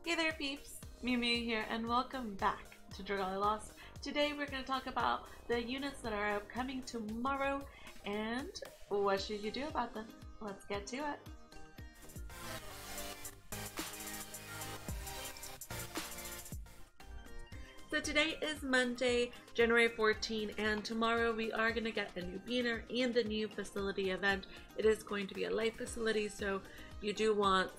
Hey there peeps, mewmew here and welcome back to Dragalia Lost. Today we're going to talk about the units that are upcoming tomorrow and what should you do about them. Let's get to it. So today is Monday, January 14, and tomorrow we are going to get a new beaner and a new facility event. It is going to be a light facility, so you do want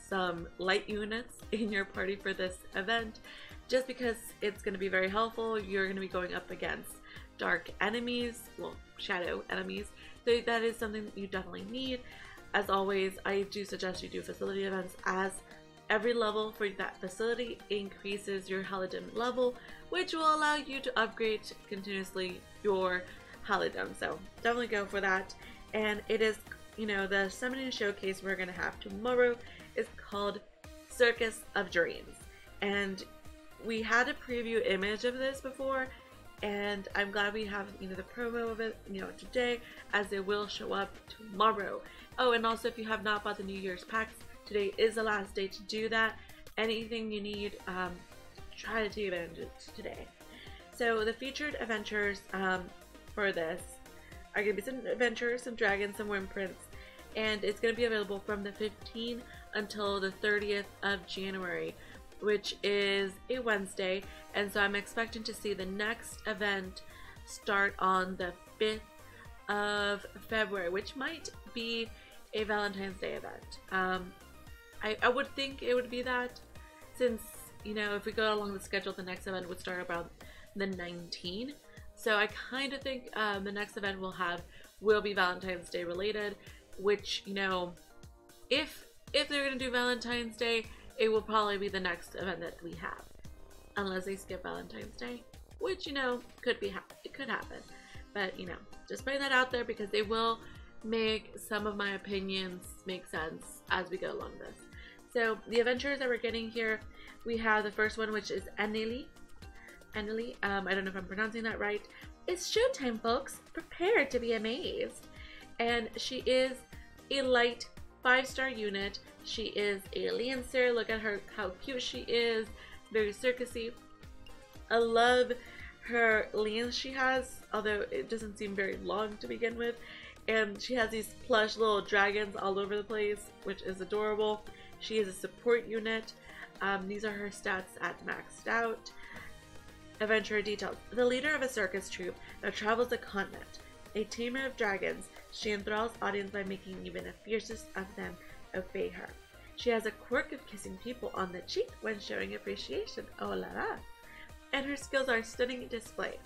some light units in your party for this event, just because it's going to be very helpful. You're going to be going up against dark enemies, well, shadow enemies, so that is something you definitely need. As always, I do suggest you do facility events, as every level for that facility increases your Halidom level, which will allow you to upgrade continuously your Halidom. So definitely go for that. And it is, the summoning showcase we're going to have tomorrow is called Circus of Dreams. And we had a preview image of this before, and I'm glad we have the promo of it today, as it will show up tomorrow. Oh, and also if you have not bought the New Year's packs, today is the last day to do that. Anything you need, try to take advantage of today. So the featured adventures for this are going to be some adventures, some dragons, some wyrmprints, and it's going to be available from the 15th until the 30th of January, which is a Wednesday. And so I'm expecting to see the next event start on the 5th of February, which might be a Valentine's Day event. I would think it would be that, since if we go along the schedule, the next event would start around the 19th. So I kind of think the next event will be Valentine's Day related, which if they're gonna do Valentine's Day, it will probably be the next event that we have, unless they skip Valentine's Day, which it could happen. But just putting that out there, because they will make some of my opinions make sense as we go along this. So the adventures that we're getting here, we have the first one, which is Annelie. I don't know if I'm pronouncing that right. It's showtime, folks. Prepare to be amazed. And she is a light 5-star unit. She is a Lancer. Look at her, how cute she is. Very circusy. I love her lance she has, although it doesn't seem very long to begin with. And she has these plush little dragons all over the place, which is adorable. She is a support unit. These are her stats at maxed out. Adventure details. The leader of a circus troupe that travels the continent. A tamer of dragons, she enthralls audience by making even the fiercest of them obey her. She has a quirk of kissing people on the cheek when showing appreciation. Oh la la. And her skills are stunning display.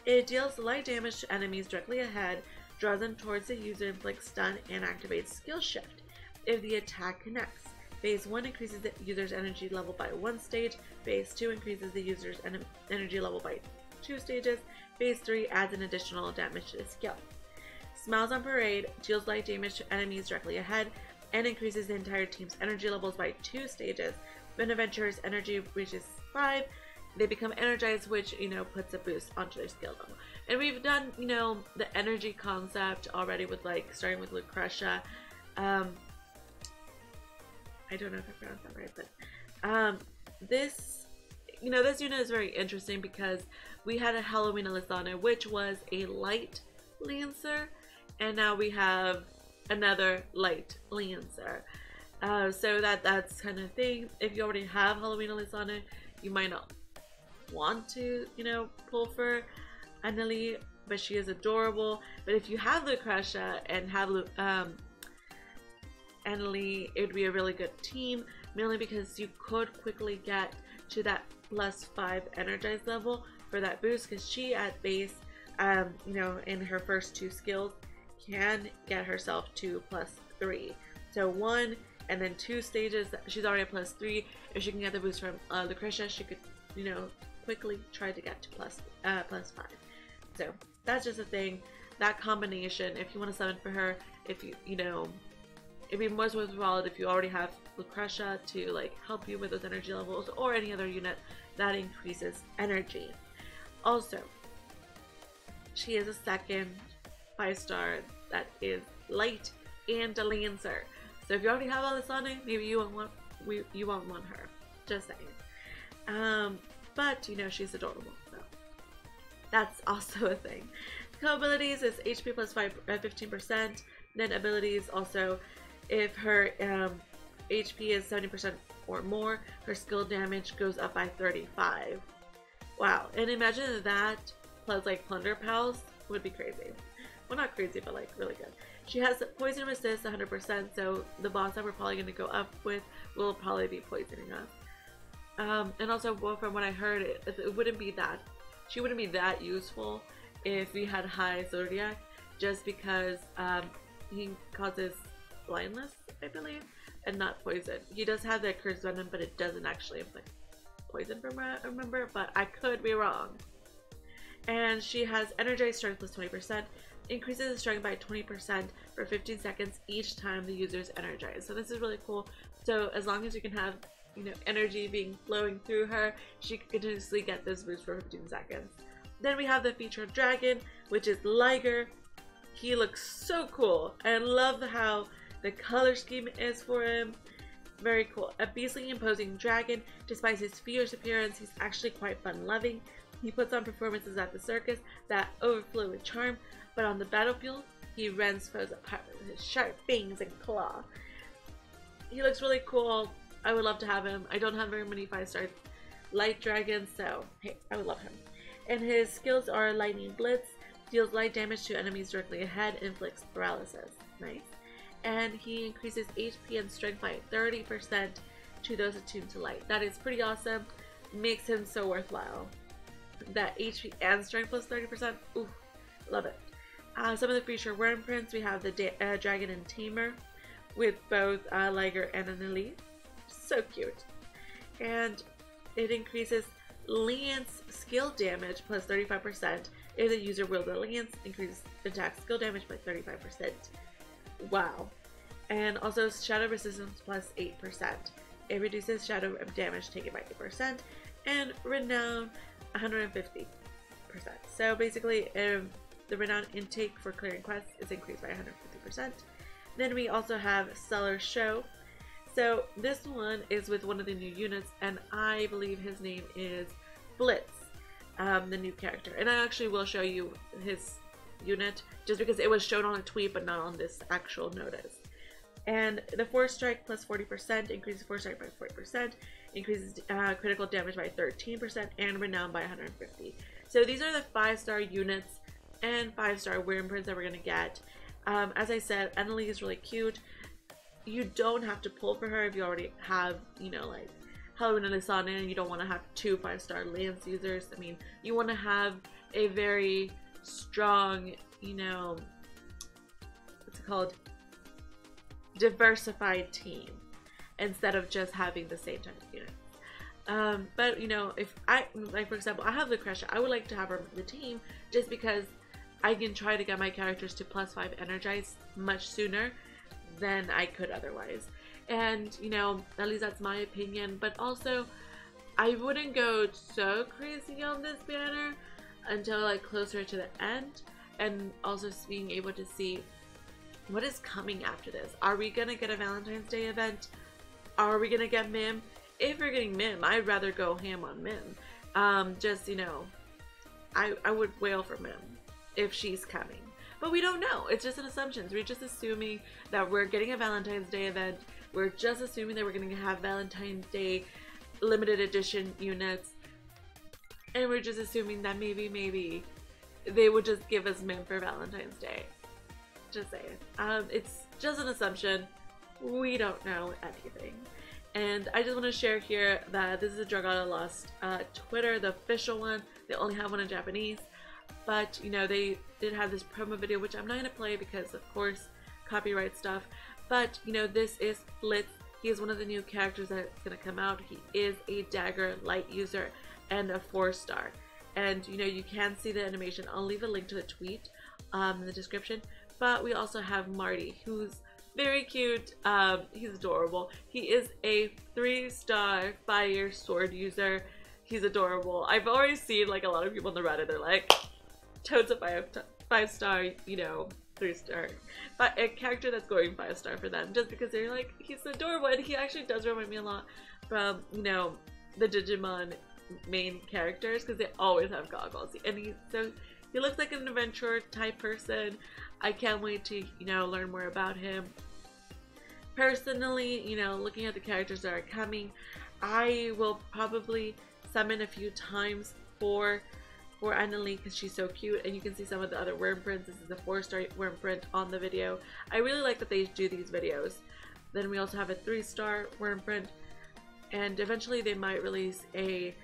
It deals light damage to enemies directly ahead, draws them towards the user, inflicts stun, and activates skill shift if the attack connects. Phase 1 increases the user's energy level by 1 stage. Phase 2 increases the user's energy level by 2 stages. Phase 3 adds an additional damage to the skill. Smiles on Parade deals light damage to enemies directly ahead and increases the entire team's energy levels by 2 stages. When adventurer's energy reaches 5, they become energized, which puts a boost onto their skill level. And we've done the energy concept already with starting with Lucretia. I don't know if I pronounced that right, but this unit is very interesting because we had a Halloween Alisana, which was a light Lancer, and now we have another light Lancer. So that's kind of thing. If you already have Halloween Alisana, you might not want to pull for Annelie, but she is adorable. But if you have Lucretia and have Annelie, it would be a really good team, mainly because you could quickly get to that +5 energized level for that boost, because she at base in her first 2 skills can get herself to +3. So 1 and then 2 stages, she's already at +3. If she can get the boost from Lucretia, she could quickly try to get to +5. So that's just a thing. That combination, if you want to summon for her, if it'd be most worthwhile if you already have Lucretia to help you with those energy levels, or any other unit that increases energy. Also, she is a second 5-star that is light and a Lancer. So if you already have Alisana, maybe you want you won't want her. Just saying. But you know, she's adorable, so that's also a thing. Co-abilities is HP plus 15%. Then abilities also, if her HP is 70% or more, her skill damage goes up by 35. Wow, and imagine that plus like Plunder Pals would be crazy. Well, not crazy, but like really good. She has poison resist 100%, so the boss that we're probably going to go up with will probably be poisoning us. And also, well, from what I heard, it wouldn't be that, she wouldn't be that useful if we had high Zodiac, just because he causes blindness, I believe, and not poison. He does have the cursed venom, but it doesn't actually inflict poison from what I remember, but I could be wrong. And she has energized strength plus 20%, increases the strength by 20% for 15 seconds each time the user is energized. So this is really cool. So as long as you can have, you know, energy being flowing through her, she can continuously get this boost for 15 seconds. Then we have the featured dragon, which is Liger. He looks so cool. I love how the color scheme is for him. Very cool. A beastly imposing dragon. Despite his fierce appearance, he's actually quite fun-loving. He puts on performances at the circus that overflow with charm, but on the battlefield, he rends foes apart with his sharp fangs and claw. He looks really cool. I would love to have him. I don't have very many 5-star light dragons, so hey, I would love him. And his skills are Lightning Blitz, deals light damage to enemies directly ahead, inflicts paralysis. Nice. And he increases HP and strength by 30% to those attuned to light. That is pretty awesome. Makes him so worthwhile. That HP and strength plus 30%. Ooh, love it. Some of the featured wyrmprints, we have the Dragon and Tamer with both Liger and Annelie. So cute. And it increases lance skill damage plus 35% if the user wields a lance, increases attack skill damage by 35%. Wow. And also shadow resistance plus 8%. It reduces shadow damage taken by 8%, and renown 150%. So basically, the renown intake for clearing quests is increased by 150%. Then we also have Seller Show. So this one is with one of the new units, and I believe his name is Flitz, the new character. And I actually will show you his unit just because it was shown on a tweet but not on this actual notice. And the Force Strike plus 40% increases Force Strike by 40%, increases critical damage by 13%, and renown by 150. So these are the 5-star units and 5-star wyrmprints that we're gonna get. As I said, Annelie is really cute. You don't have to pull for her if you already have, you know, like Halloween and Asana, and you don't want to have 2 5-star lance users. I mean, you want to have a very strong, you know, what's it called, diversified team instead of just having the same type of unit. But you know, if I, like for example, I have the Crush, I would like to have her on the team just because I can try to get my characters to +5 energized much sooner than I could otherwise. And you know, at least that's my opinion, but also I wouldn't go so crazy on this banner until like closer to the end, and also being able to see what is coming after this. Are we gonna get a Valentine's Day event? Are we gonna get Mim? If we're getting Mim, I'd rather go ham on Mim. Just, you know, I would wail for Mim if she's coming. But we don't know. It's just an assumption. We're just assuming that we're getting a Valentine's Day event. We're just assuming that we're gonna have Valentine's Day limited edition units. And we're just assuming that maybe they would just give us Mim for Valentine's Day. Just saying. It's just an assumption. We don't know anything. And I just want to share here that this is a Dragalia Lost Twitter, the official one. They only have one in Japanese. But, you know, they did have this promo video, which I'm not going to play because, of course, copyright stuff. But, you know, this is Flitz. He is one of the new characters that's going to come out. He is a dagger light user and a 4-star. And, you know, you can see the animation. I'll leave a link to the tweet in the description. But we also have Marty, who's very cute. He's adorable. He is a 3-star fire sword user. He's adorable. I've already seen like a lot of people on the Reddit, they're like, totes a 5-star, you know, 3-star, but a character that's going 5-star for them, just because they're like, he's adorable, and he actually does remind me a lot from, you know, the Digimon main characters, because they always have goggles, and he looks like an adventurer type person. I can't wait to, you know, learn more about him. Personally, you know, looking at the characters that are coming, I will probably summon a few times for Annelie, because she's so cute, and you can see some of the other wyrmprints. This is a 4-star wyrmprint on the video. I really like that they do these videos. Then we also have a 3-star wyrmprint, and eventually they might release a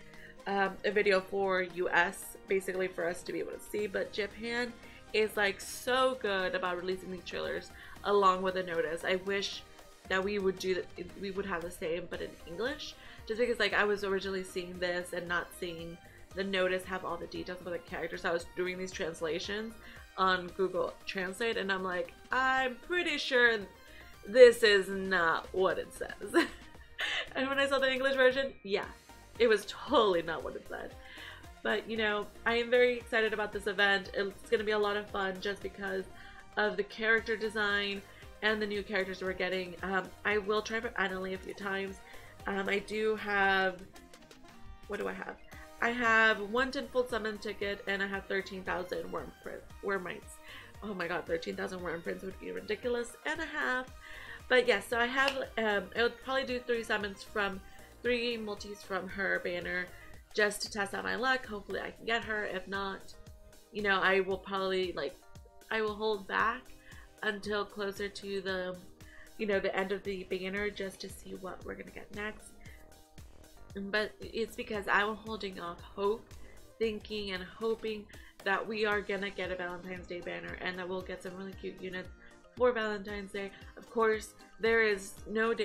video for US, basically for us to be able to see. But Japan is like so good about releasing these trailers along with a notice. I wish that we would have the same, but in English, just because like I was originally seeing this and not seeing the notice have all the details about the characters. I was doing these translations on Google Translate, and I'm like, I'm pretty sure this is not what it says. And when I saw the English version, yeah, it was totally not what it said. But you know, I am very excited about this event. It's going to be a lot of fun just because of the character design and the new characters we're getting. I will try for Annelie a few times. I do have, what do I have? I have 1 10-fold summon ticket, and I have 13,000 wyrmprints. Oh my god, 13,000 wyrmprints would be ridiculous and a half. But yes, so I have, I would probably do 3 summons from 3 multis from her banner just to test out my luck. Hopefully I can get her. If not, you know, I will probably, like, I will hold back until closer to the, you know, the end of the banner just to see what we're gonna get next. But it's because I was holding off hope, thinking and hoping that we are gonna get a Valentine's Day banner and that we'll get some really cute units for Valentine's Day. Of course, there is no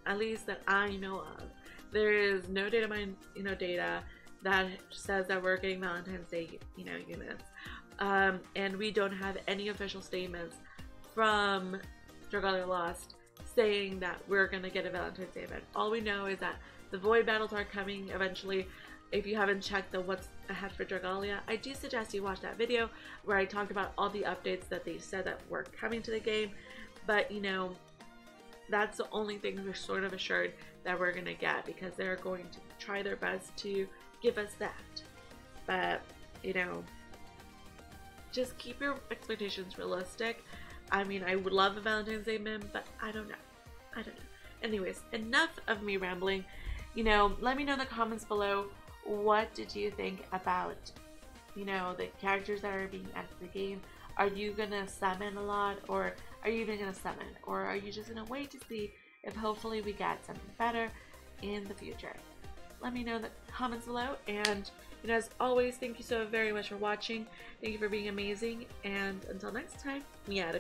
at least that I know of, there is no data mine, you know, data that says that we're getting Valentine's Day, you know, units. And we don't have any official statements from Dragalia Lost saying that we're gonna get a Valentine's Day event. All we know is that the void battles are coming eventually. If you haven't checked the what's ahead for Dragalia, I do suggest you watch that video where I talked about all the updates that they said that were coming to the game. But you know, that's the only thing we're sort of assured that we're gonna get, because they're going to try their best to give us that. But you know, just keep your expectations realistic. I mean, I would love a Valentine's Day meme, but I don't know. Anyways, enough of me rambling. You know, let me know in the comments below, what did you think about, you know, the characters that are being added to the game? Are you gonna summon a lot, or are you even gonna summon, or are you just gonna wait to see if hopefully we get something better in the future? Let me know in the comments below, and you know, as always, thank you so very much for watching. Thank you for being amazing, and until next time, meow.